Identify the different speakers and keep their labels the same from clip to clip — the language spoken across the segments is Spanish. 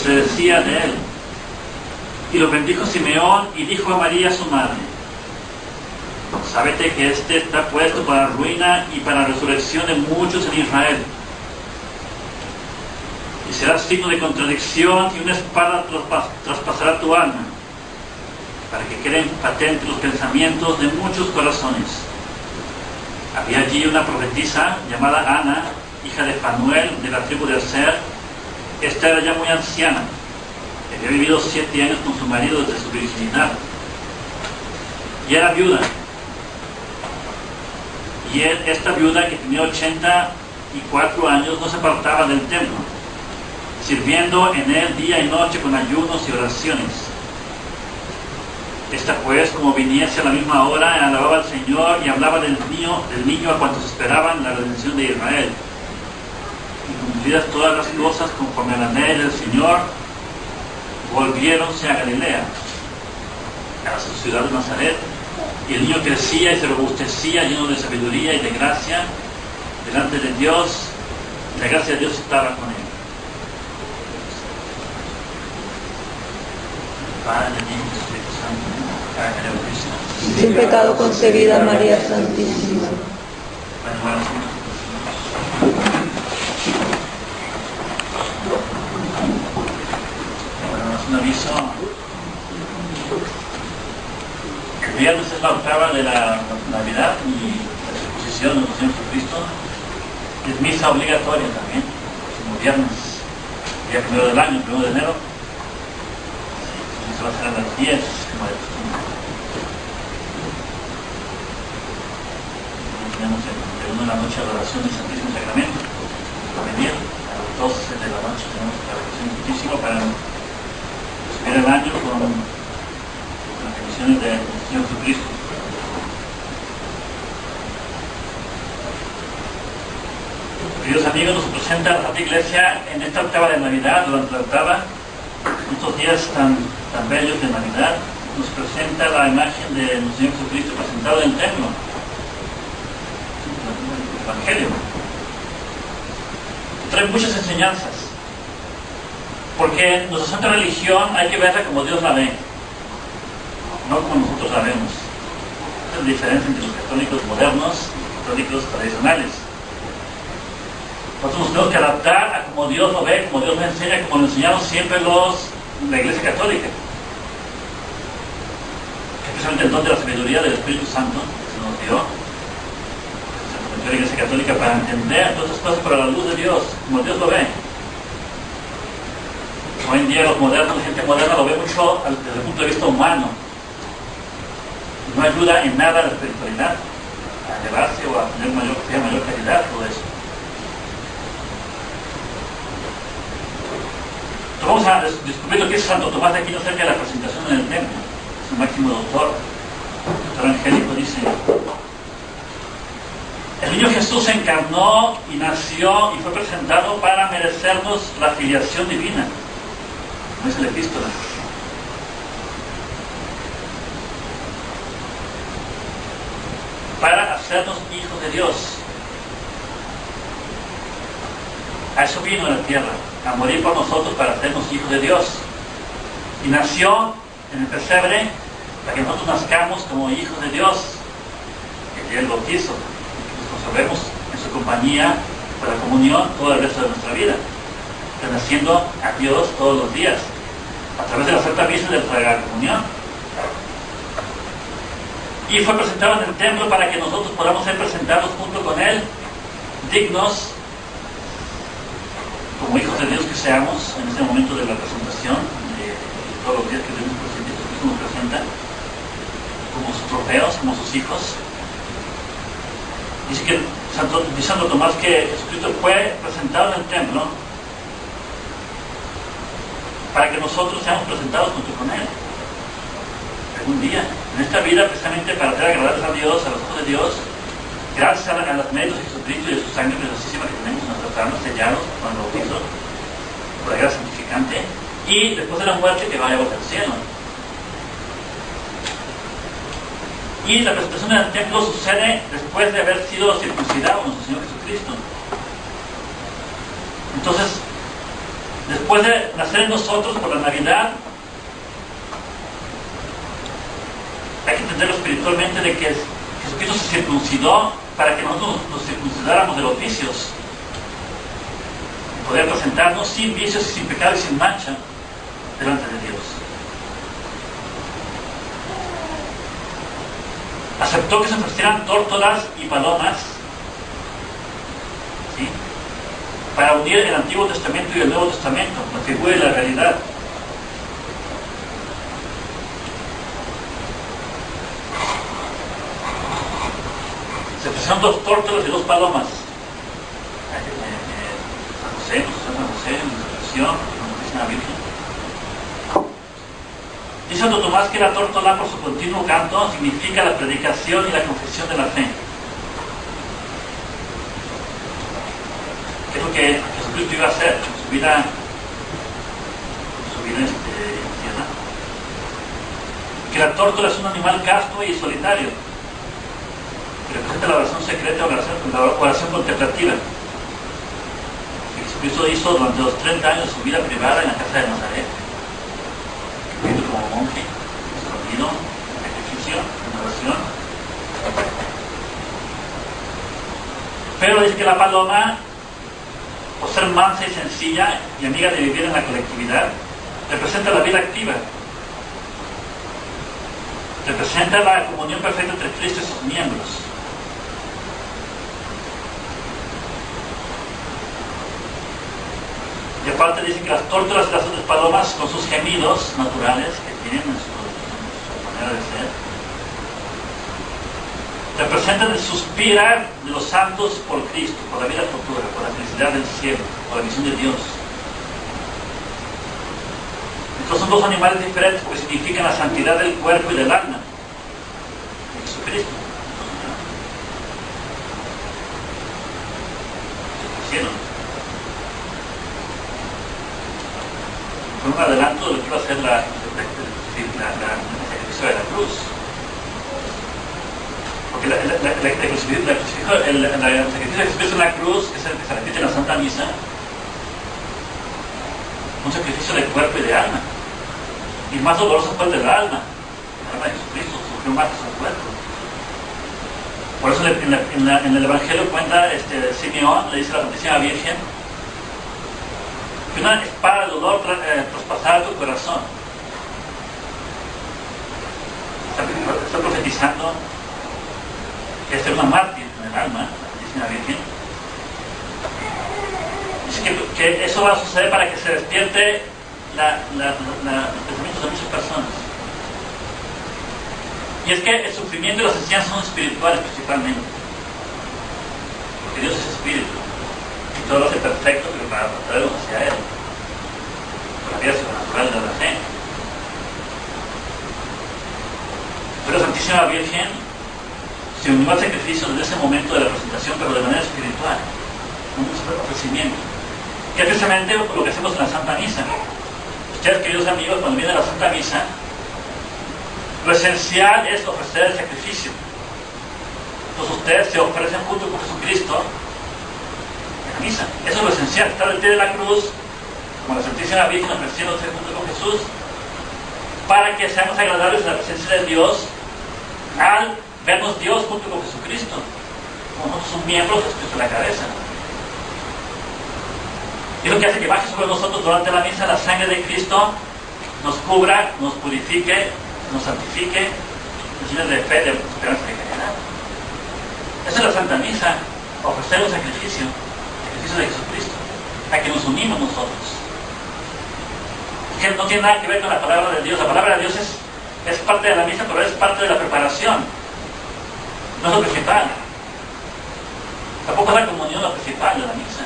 Speaker 1: se decía de él. Y lo bendijo Simeón y dijo a María su madre: sábete que este está puesto para ruina y para resurrección de muchos en Israel. Y será signo de contradicción, y una espada traspasará tu alma, para que queden patentes los pensamientos de muchos corazones. Había allí una profetisa llamada Ana, hija de Fanuel, de la tribu de Aser. Esta era ya muy anciana, había vivido 7 años con su marido desde su virginidad, y era viuda. Y esta viuda, que tenía 84 años, no se apartaba del templo, sirviendo en él día y noche con ayunos y oraciones. Esta pues, como viniese a la misma hora, alababa al Señor y hablaba del niño a cuantos esperaban la redención de Israel. Y cumplidas todas las cosas conforme a la ley del Señor, volviéronse a Galilea, a su ciudad de Nazaret. Y el niño crecía y se robustecía, lleno de sabiduría y de gracia delante de Dios, y la gracia de Dios estaba con él. Padre, Hijo y Espíritu Santo, hágame la Cristo.
Speaker 2: Sin pecado concebida, María Santísima.
Speaker 1: Bueno, es un aviso. El viernes es la octava de la Navidad y la exposición de nuestro Señor Jesucristo. Es misa obligatoria también, como viernes, día 1 del año, 1 de enero. Se va a hacer a las 10, como de costumbre. Tenemos el 1 de la noche adoración del Santísimo Sacramento. Va a venir a las 12 de la noche, tenemos la adoración muchísimo para recibir el año con las bendiciones del Señor Jesucristo. Queridos amigos, nos presenta la Santa Iglesia en esta octava de Navidad, durante la octava, estos días tan bellos de Navidad, nos presenta la imagen de nuestro Señor Jesucristo presentado en el templo, el Evangelio. Trae muchas enseñanzas, porque nuestra santa religión hay que verla como Dios la ve, no como nosotros la vemos. Esta es la diferencia entre los católicos modernos y los católicos tradicionales. Nosotros nos tenemos que adaptar a como Dios lo ve, como Dios lo enseña, como lo enseñaron siempre la Iglesia Católica. Especialmente el don de la sabiduría del Espíritu Santo que se nos dio, se nos dio la Iglesia Católica para entender todas estas cosas por la luz de Dios, como Dios lo ve. Hoy en día los modernos, la gente moderna lo ve mucho desde el punto de vista humano. No ayuda en nada a la espiritualidad, a elevarse o a tener mayor calidad, todo eso. Vamos a descubrir lo que es Santo Tomás de Aquino acerca de la presentación en el templo. Es el máximo doctor angélico, dice: el niño Jesús se encarnó y nació y fue presentado para merecernos la filiación divina. No es la epístola. Para hacernos hijos de Dios. A eso vino a la tierra, a morir por nosotros para hacernos hijos de Dios. Y nació en el pesebre para que nosotros nazcamos como hijos de Dios, que Él lo quiso, y que nos conservemos en su compañía por la comunión todo el resto de nuestra vida, perteneciendo a Dios todos los días, a través de la Santa Misa de la Sagrada Comunión. Y fue presentado en el templo para que nosotros podamos ser presentados junto con Él, dignos, como hijos de Dios que seamos en este momento de la presentación, de todos los días que Dios nos presenta, como sus trofeos, como sus hijos. Dice Santo Tomás que Jesucristo fue presentado en el templo para que nosotros seamos presentados junto con Él algún día, en esta vida, precisamente para hacer agradables a Dios, a los ojos de Dios, gracias a los méritos de Jesucristo y de su sangre preciosísima que tenemos en nuestras almas, sellados con el bautizo, por la gracia santificante, y después de la muerte que vayamos al cielo. Y la presentación en el templo sucede después de haber sido circuncidado nuestro Señor Jesucristo. Entonces, Después de nacer en nosotros por la Navidad, hay que entenderlo espiritualmente de que Jesucristo se circuncidó para que nosotros nos circuncidáramos de los vicios, y poder presentarnos sin vicios y sin pecado y sin mancha delante de Dios. Aceptó que se ofrecieran tórtolas y palomas, ¿sí?, para unir el Antiguo Testamento y el Nuevo Testamento, la figura y la realidad. Se ofrecieron 2 tórtolas y 2 palomas. San José, en la tradición, como dice la Virgen. Dice Santo Tomás que la tórtola, por su continuo canto, significa la predicación y la confesión de la fe. Que es lo que Jesucristo iba a hacer en su vida en tierra. Que la tórtola es un animal casto y solitario, que representa la oración secreta o la oración contemplativa que Jesucristo hizo durante los 30 años de su vida privada en la casa de Nazaret, viviendo como monje, escondido, en sacrificio, en oración. Pero dice que la paloma, por ser mansa y sencilla y amiga de vivir en la colectividad, representa la vida activa, representa la comunión perfecta entre Cristo y sus miembros. Y aparte dice que las tórtolas y las otras palomas, con sus gemidos naturales que tienen en su manera de ser, representan el suspirar de los santos por Cristo, por la vida futura, por la felicidad del cielo, por la visión de Dios. Estos son 2 animales diferentes porque significan la santidad del cuerpo y del alma de Jesucristo. Fue un adelanto de lo que iba a ser el sacrificio de la cruz. Porque el sacrificio de Jesucristo en la cruz, que es el que se repite en la Santa Misa, un sacrificio de cuerpo y de alma. Y más doloroso fue el del alma. El alma de Jesucristo sufrió más que su cuerpo. Por eso en el Evangelio cuenta Simeón, le dice a la Santísima Virgen, que una espada de dolor traspasara tu corazón. Está profetizando que es una mártir en el alma, la Santísima Virgen. Dice que eso va a suceder para que se despierte los pensamientos de muchas personas. Y es que el sufrimiento y las enseñanzas son espirituales principalmente, porque Dios es espíritu y todo lo hace perfecto, pero para traerlos hacia Él, por la vida sobrenatural de la fe. Pero la Santísima Virgen se unió al sacrificio desde ese momento de la presentación, pero de manera espiritual, con un ofrecimiento, que es precisamente lo que hacemos en la Santa Misa. Ustedes, queridos amigos, cuando viene la Santa Misa, lo esencial es ofrecer el sacrificio. Entonces ustedes se ofrecen junto con Jesucristo en la misa. Eso es lo esencial, estar al pie de la cruz, como la Santísima Virgen ofreciéndose junto con Jesús, para que seamos agradables en la presencia de Dios al vernos Dios junto con Jesucristo. Como nosotros somos miembros de Jesucristo en la cabeza. Y lo que hace que baje sobre nosotros durante la misa la sangre de Cristo, nos cubra, nos purifique, nos santifique, nos llene de fe, de esperanza y de caridad. Esa es la Santa Misa, ofrecer un sacrificio, el sacrificio de Jesucristo, a que nos unimos nosotros. Que no tiene nada que ver con la palabra de Dios. La palabra de Dios es parte de la misa, pero es parte de la preparación. No es lo principal. Tampoco es la comunión lo principal de la misa.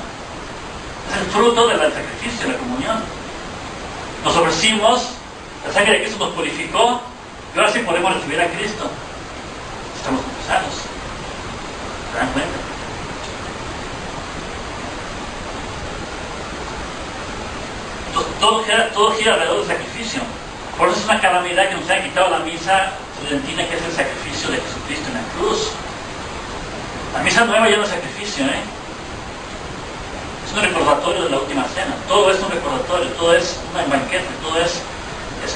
Speaker 1: Es el fruto del sacrificio, de la comunión. Nos ofrecimos, la sangre de Cristo nos purificó, y ahora sí podemos recibir a Cristo. Estamos confesados. ¿Se dan cuenta? Entonces, todo gira alrededor del sacrificio. Por eso es una calamidad que nos haya quitado la misa tridentina, que es el sacrificio de Jesucristo en la cruz. La misa nueva ya no es sacrificio, Es un recordatorio de la última cena. Todo es un recordatorio, todo es un banquete, todo es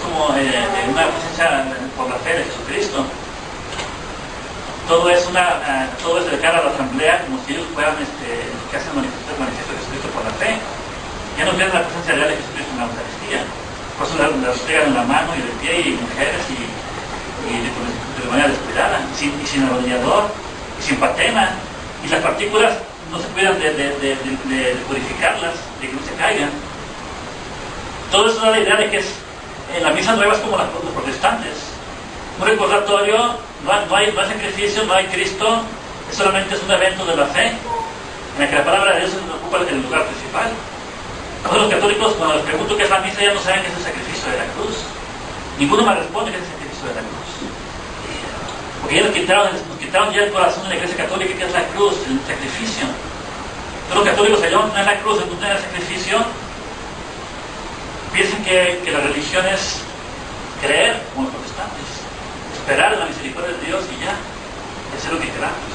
Speaker 1: como una presencia por la fe de Jesucristo. Todo es de cara a la asamblea, como si ellos fueran que hacen manifiesto de Jesucristo por la fe. Ya no pierden la presencia real de Jesucristo en la Eucaristía. Por eso las pegan en la mano y de pie, y mujeres, y de manera descuidada, y sin arrodillador, y sin patena. Y las partículas no se cuidan de purificarlas, de que no se caigan. Todo eso da la idea de que en la misa nueva es como los protestantes. Un recordatorio, no hay sacrificio, no hay Cristo, solamente es un evento de la fe, en el que la palabra de Dios ocupa el lugar principal. Nosotros los católicos, cuando les pregunto qué es la misa, ya no saben qué es el sacrificio de la cruz. Ninguno me responde qué es el sacrificio de la cruz. Porque ya nos quitaron ya el corazón de la Iglesia Católica, que es la cruz, el sacrificio. Todos los católicos allá no es la cruz, no es el sacrificio. Piensen que la religión es creer, como los protestantes, esperar en la misericordia de Dios y ya, hacer lo que queramos.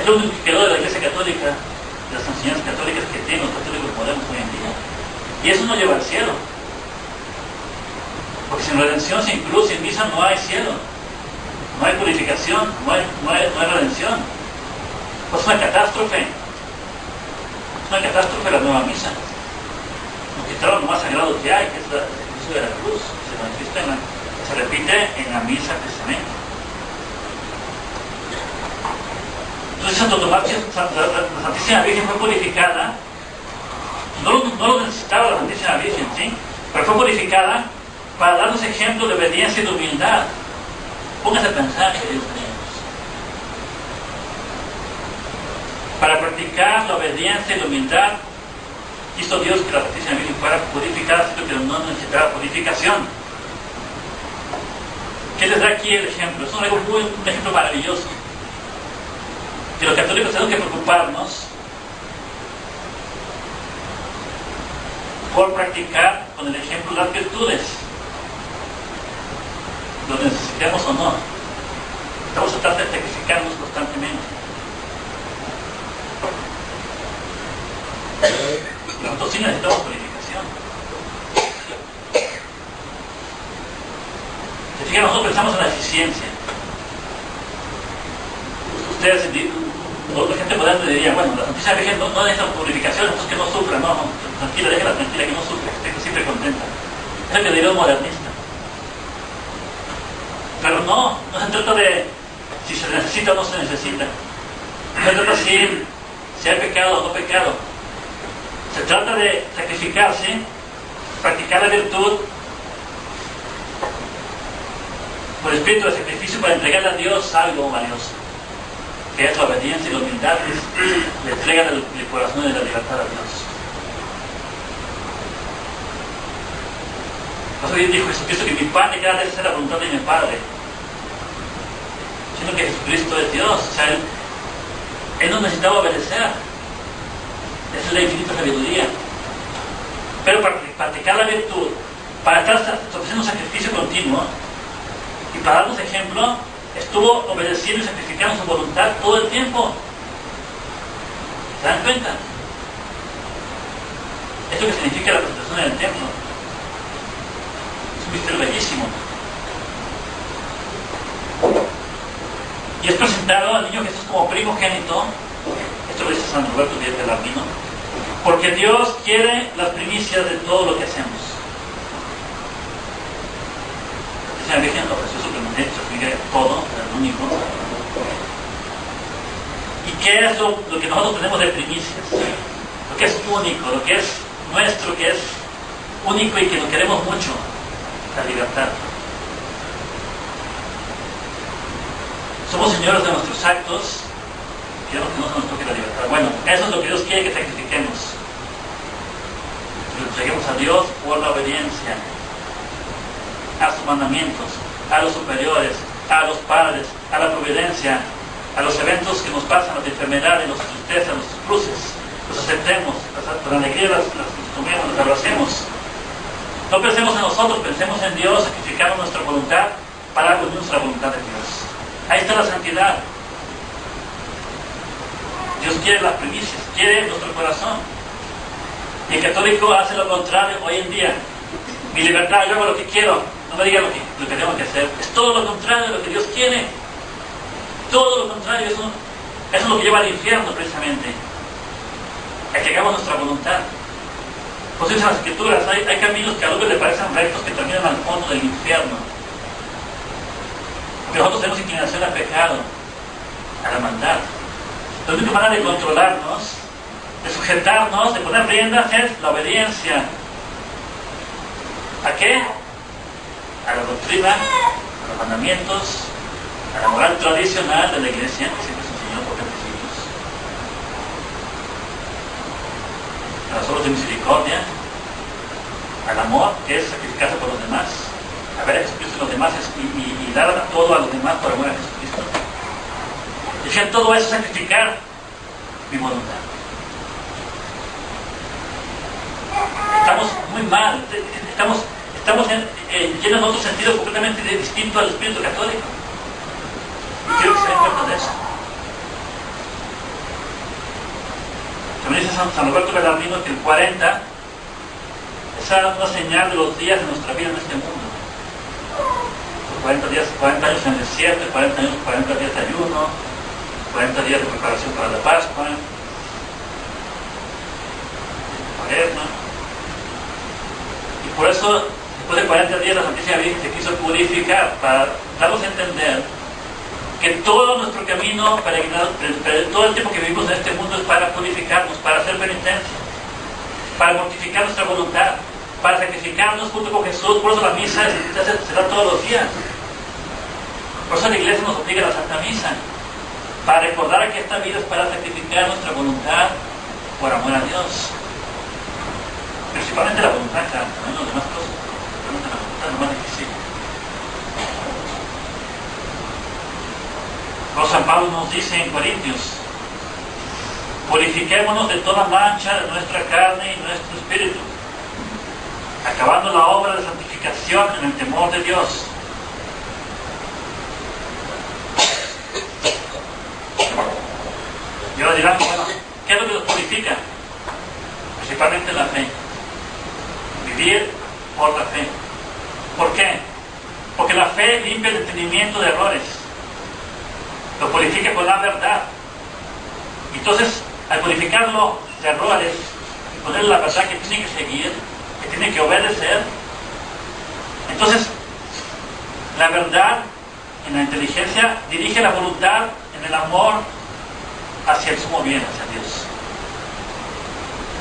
Speaker 1: Es lo único que quedó de la Iglesia Católica, de las enseñanzas católicas que tienen los católicos modernos hoy en día. Y eso no lleva al cielo. Porque sin redención, sin cruz, sin misa no hay cielo. No hay purificación, no hay redención. Pues es una catástrofe. Es una catástrofe la nueva misa. Nos quitaron lo más sagrado que hay, que es el sacrificio de la cruz. Se repite en la misa precisamente. Entonces Santo Tomás, la Santísima Virgen fue purificada. No lo necesitaba la Santísima Virgen, ¿sí? Pero fue purificada para darnos ejemplo de obediencia y de humildad. Póngase a pensar, queridos amigos. Para practicar la obediencia y la humildad, quiso Dios que la Santísima Virgen fuera purificada, pero no necesitaba purificación. ¿Qué les da aquí el ejemplo? Es un ejemplo maravilloso. Que los católicos tenemos que preocuparnos por practicar con el ejemplo las virtudes. Lo necesitemos o no. Estamos tratando de sacrificarnos constantemente. Nosotros sí necesitamos purificación. Se fijan, nosotros pensamos en la eficiencia. Ustedes, la gente moderna diría, bueno, la Santísima Virgen no necesita purificación, entonces que no sufra, no, tranquila, déjala tranquila, que no sufra, que esté siempre contenta. Es lo que diría un modernista. Pero no se trata de si se necesita o no se necesita. No se trata si hay pecado o no pecado. Se trata de sacrificarse, practicar la virtud por espíritu de sacrificio para entregarle a Dios algo valioso, que es la obediencia y la humildad, le entrega el corazón y la libertad a Dios. Por eso dijo Jesucristo que mi pan de cada vez es la voluntad de mi Padre. Sino que Jesucristo es Dios, o sea, Él no necesitaba obedecer. Esa es la infinita sabiduría. Pero para practicar la virtud, para estar ofreciendo un sacrificio continuo y para darnos ejemplo, estuvo obedeciendo y sacrificando su voluntad todo el tiempo. ¿Se dan cuenta? Es lo que significa la presentación en el templo. Es un misterio bellísimo. Y es presentado al niño Jesús como primogénito. Esto lo dice San Roberto Díaz del Albino. Porque Dios quiere las primicias de todo lo que hacemos. La Virgen ofreció su primogénito, todo, el único. ¿Y qué es lo que nosotros tenemos de primicias? Lo que es único, lo que es nuestro, que es único y que lo queremos mucho, la libertad. Somos señores de nuestros actos, queremos que no nos toque la libertad. Bueno, eso es lo que Dios quiere que sacrifiquemos. Que lo entreguemos a Dios por la obediencia a sus mandamientos, a los superiores, a los padres, a la providencia, a los eventos que nos pasan, las enfermedades, las tristezas, los cruces, los aceptemos, con alegría las tomemos, las abracemos. No pensemos en nosotros, pensemos en Dios, sacrificando nuestra voluntad para unirnos a la voluntad de Dios. Ahí está la santidad. Dios quiere las primicias, quiere nuestro corazón. Y el católico hace lo contrario hoy en día. Mi libertad, yo hago lo que quiero, no me diga lo que tengo que hacer. Es todo lo contrario de lo que Dios quiere. Todo lo contrario, eso es lo que lleva al infierno precisamente. A que hagamos nuestra voluntad. Pues en las escrituras hay caminos que a los que le parecen rectos que terminan al fondo del infierno. Porque nosotros tenemos inclinación al pecado, a la maldad. La única manera de controlarnos, de sujetarnos, de poner riendas es la obediencia. ¿A qué? A la doctrina, a los mandamientos, a la moral tradicional de la Iglesia, que siempre se enseñó por tantos siglos. A las obras de misericordia, al amor, que es sacrificarse por los demás, a ver a Jesucristo en los demás y dar todo a los demás por amor a Jesucristo. Decían, todo eso es sacrificar mi voluntad. Estamos muy mal, estamos llenos de otro sentido completamente distinto al espíritu católico. Y quiero que se den cuenta de eso. También dice San Roberto Belarmino que el 40 es una señal de los días de nuestra vida en este mundo. 40 años en el desierto, 40 días de ayuno, 40 días de preparación para la Pascua, Cuaresma. Y por eso, después de 40 días, la Santísima Virgen se quiso purificar para darnos a entender que todo nuestro camino peregrinado, todo el tiempo que vivimos en este mundo es para purificarnos, para hacer penitencia, para mortificar nuestra voluntad, para sacrificarnos junto con Jesús. Por eso la misa se da todos los días. Por eso la Iglesia nos obliga a la Santa Misa, para recordar que esta vida es para sacrificar nuestra voluntad por amor a Dios. Principalmente la voluntad, claro, también las demás cosas, pero la voluntad es lo más difícil. Por San Pablo nos dice en Corintios: purifiquémonos de toda mancha de nuestra carne y nuestro espíritu, acabando la obra de santificación en el temor de Dios. Y ahora dirán, bueno, ¿qué es lo que nos purifica? Principalmente la fe. Vivir por la fe. ¿Por qué? Porque la fe limpia el entendimiento de errores, lo purifica con la verdad. Entonces, al purificarlo de errores y ponerle la verdad que tiene que seguir, que tiene que obedecer, entonces la verdad en la inteligencia dirige la voluntad en el amor hacia el sumo bien, hacia Dios.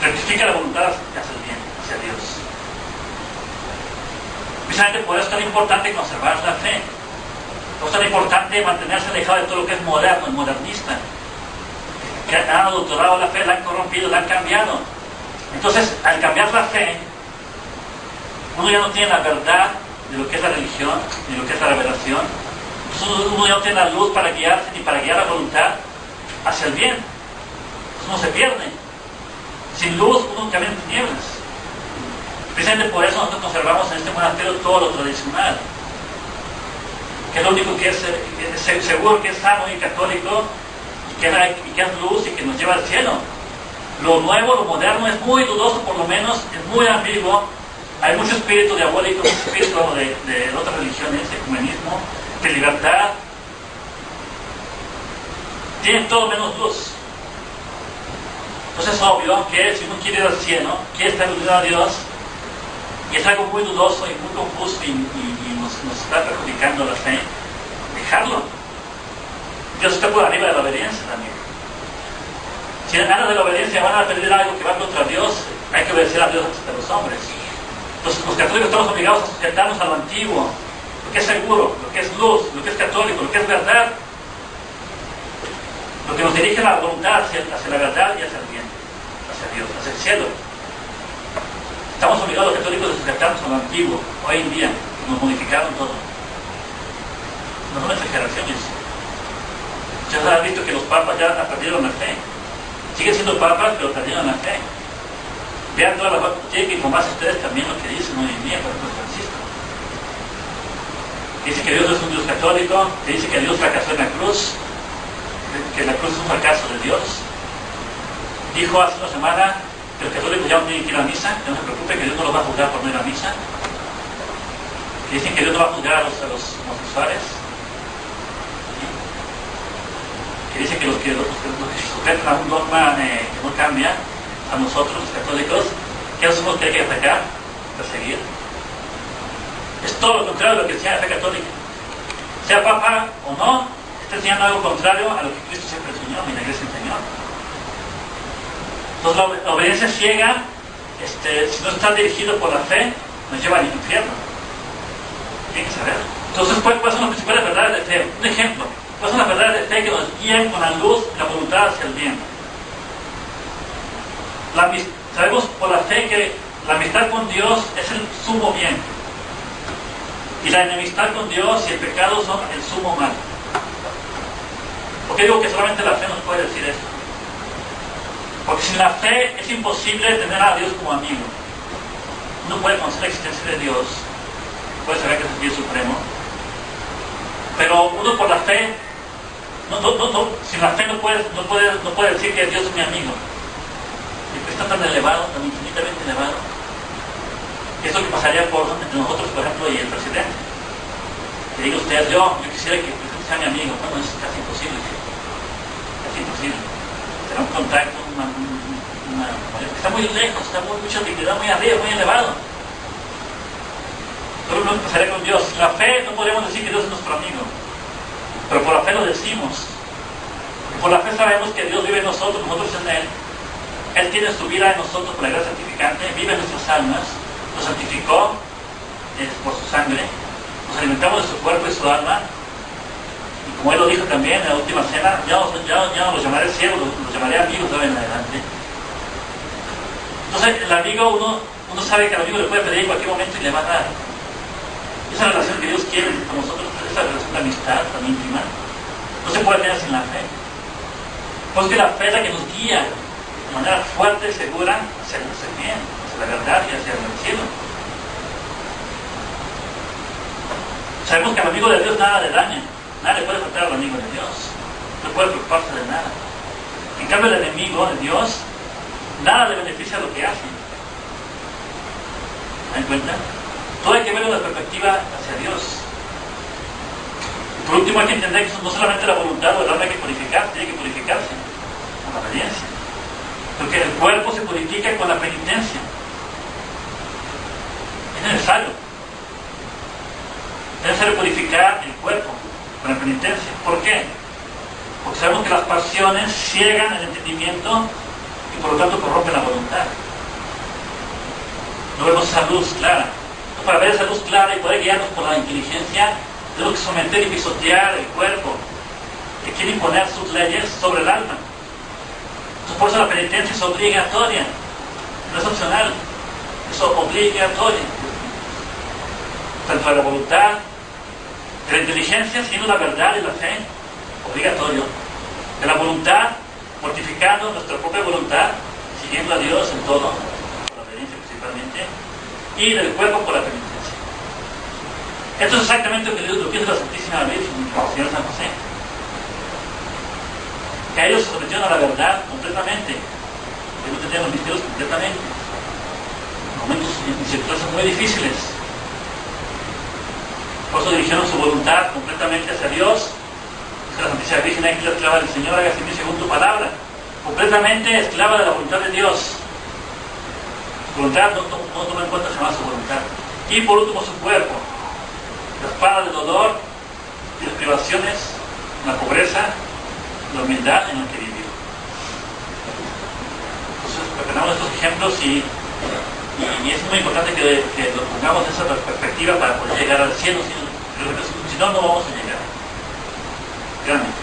Speaker 1: Rectifica la voluntad hacia el bien, hacia Dios. Precisamente por eso es tan importante conservar la fe. Por eso es tan importante mantenerse alejado de todo lo que es moderno, modernista, que han adulterado la fe, la han corrompido, la han cambiado. Entonces, al cambiar la fe, uno ya no tiene la verdad de lo que es la religión, ni lo que es la revelación. Entonces, uno ya no tiene la luz para guiarse, ni para guiar la voluntad hacia el bien. Entonces, uno se pierde. Sin luz, uno camina en tinieblas. Precisamente por eso nosotros conservamos en este monasterio todo lo tradicional, que es lo único que es seguro, que es sano y católico, y que es luz y que nos lleva al cielo. Lo nuevo, lo moderno es muy dudoso, por lo menos es muy ambiguo. Hay mucho espíritu diabólico, mucho espíritu de otras religiones, ecumenismo, de libertad. Tienen todo menos luz. Entonces es obvio que si uno quiere ir al cielo, quiere estar unido a Dios, y es algo muy dudoso y muy confuso y nos está perjudicando la fe, dejarlo. Dios está por arriba de la obediencia también. Si en aras de la obediencia van a perder algo que va contra Dios, hay que obedecer a Dios antes de los hombres. Entonces los católicos estamos obligados a sujetarnos a lo antiguo, lo que es seguro, lo que es luz, lo que es católico, lo que es verdad, lo que nos dirige la voluntad hacia la verdad y hacia el bien, hacia Dios, hacia el cielo. Estamos obligados los católicos a sujetarnos a lo antiguo. Hoy en día nos modificaron todo. No son exageraciones. Ustedes han visto que los papas ya perdieron la fe. Siguen siendo papas, pero perdieron la fe. Vean todas las cosas. Tienen que informarse ustedes también lo que dicen hoy en día, por ejemplo, Francisco. Dice que Dios no es un Dios católico, que dice que Dios fracasó en la cruz, que la cruz es un fracaso de Dios. dijo hace una semana que los católicos ya no tienen que ir a misa, que no se preocupe, que Dios no los va a juzgar por no ir a misa. Que dicen que Dios no va a juzgar a los homosexuales. Que dicen que los que sujetan a un dogma que no cambia, a nosotros los católicos, que esos somos los que hay que atacar, perseguir. Es todo lo contrario de lo que decía la fe católica. Sea papa o no, está enseñando algo contrario a lo que Cristo siempre enseñó y la Iglesia enseñó. Entonces la obediencia ciega, si no está dirigido por la fe, nos lleva al infierno. Tienen que saber. Entonces, ¿cuáles son las principales verdades de fe? Un ejemplo. ¿Cuáles son las verdades de fe que nos guían con la luz y la voluntad hacia el bien? Sabemos por la fe que la amistad con Dios es el sumo bien. Y la enemistad con Dios y el pecado son el sumo mal. ¿Por qué digo que solamente la fe nos puede decir esto? Porque sin la fe es imposible tener a Dios como amigo. Uno puede conocer la existencia de Dios, puede saber que es el bien supremo, pero uno por la fe, sin la fe no puede decir que Dios es mi amigo. Y está tan elevado, tan infinitamente elevado. Es lo que pasaría entre nosotros, por ejemplo, y el presidente. Que diga usted, yo quisiera que el presidente sea mi amigo. Bueno, es casi imposible. Casi imposible. Será un contacto, está muy lejos, está mucha dignidad, muy arriba, muy elevado. Pero no pasaría con Dios. Sin la fe no podríamos decir que Dios es nuestro amigo. Pero por la fe lo decimos. Por la fe sabemos que Dios vive en nosotros en Él. Él tiene su vida en nosotros por la gracia santificante, vive en nuestras almas. Nos santificó por su sangre, nos alimentamos de su cuerpo y su alma, y como Él lo dijo también en la última cena, ya no los llamaré siervos, los llamaré amigos de ahora en adelante. Entonces el amigo, uno sabe que al amigo le puede pedir en cualquier momento y le va a dar. Esa relación que Dios quiere con nosotros, esa relación de amistad tan íntima, no se puede tener sin la fe. Pues que la fe es la que nos guía de manera fuerte y segura hacia el bien, hacia la verdad y hacia el cielo. Sabemos que al amigo de Dios nada le daña, nada le puede faltar al amigo de Dios, no puede preocuparse de nada. En cambio, el enemigo de Dios, nada le beneficia lo que hace. ¿Se dan cuenta? Todo hay que verlo desde la perspectiva hacia Dios. Y por último, hay que entender que no solamente la voluntad o el alma hay que purificar, tiene que purificarse con la obediencia. Porque el cuerpo se purifica con la penitencia. Es necesario. Es necesario purificar el cuerpo con la penitencia. ¿Por qué? Porque sabemos que las pasiones ciegan el entendimiento y por lo tanto corrompen la voluntad. No vemos esa luz clara. Entonces, para ver esa luz clara y poder guiarnos por la inteligencia, tenemos que someter y pisotear el cuerpo que quiere imponer sus leyes sobre el alma. Entonces, por eso la penitencia es obligatoria, no es opcional, es obligatoria. Tanto de la voluntad, de la inteligencia, siguiendo la verdad y la fe, obligatorio. De la voluntad, mortificando nuestra propia voluntad, siguiendo a Dios en todo, por la obediencia principalmente, y del cuerpo por la penitencia. Esto es exactamente lo que dice la Santísima Virgen, el Señor San José. Que a ellos se sometieron a la verdad completamente, que no tenían los misterios completamente, en momentos y circunstancias muy difíciles. Por eso dirigieron su voluntad completamente hacia Dios. Dice la Santísima Virgen, aquí la esclava del Señor, hágase en mí según tu palabra. Completamente esclava de la voluntad de Dios. Su voluntad no toma en cuenta jamás su voluntad. Y por último su cuerpo. La espada del dolor y las privaciones, la pobreza, la humildad en la que vivió. Entonces, tenemos estos ejemplos y es muy importante que lo pongamos en esa perspectiva para poder llegar al cielo. Si no, no vamos a llegar. Realmente.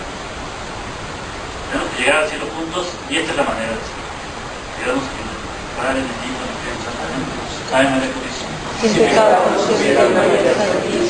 Speaker 1: Tenemos que llegar al cielo juntos y esta es la manera de ser. Quedamos que Padre bendito, en el Santa María, Purísima.
Speaker 2: Sin pecado concebida María Santísima.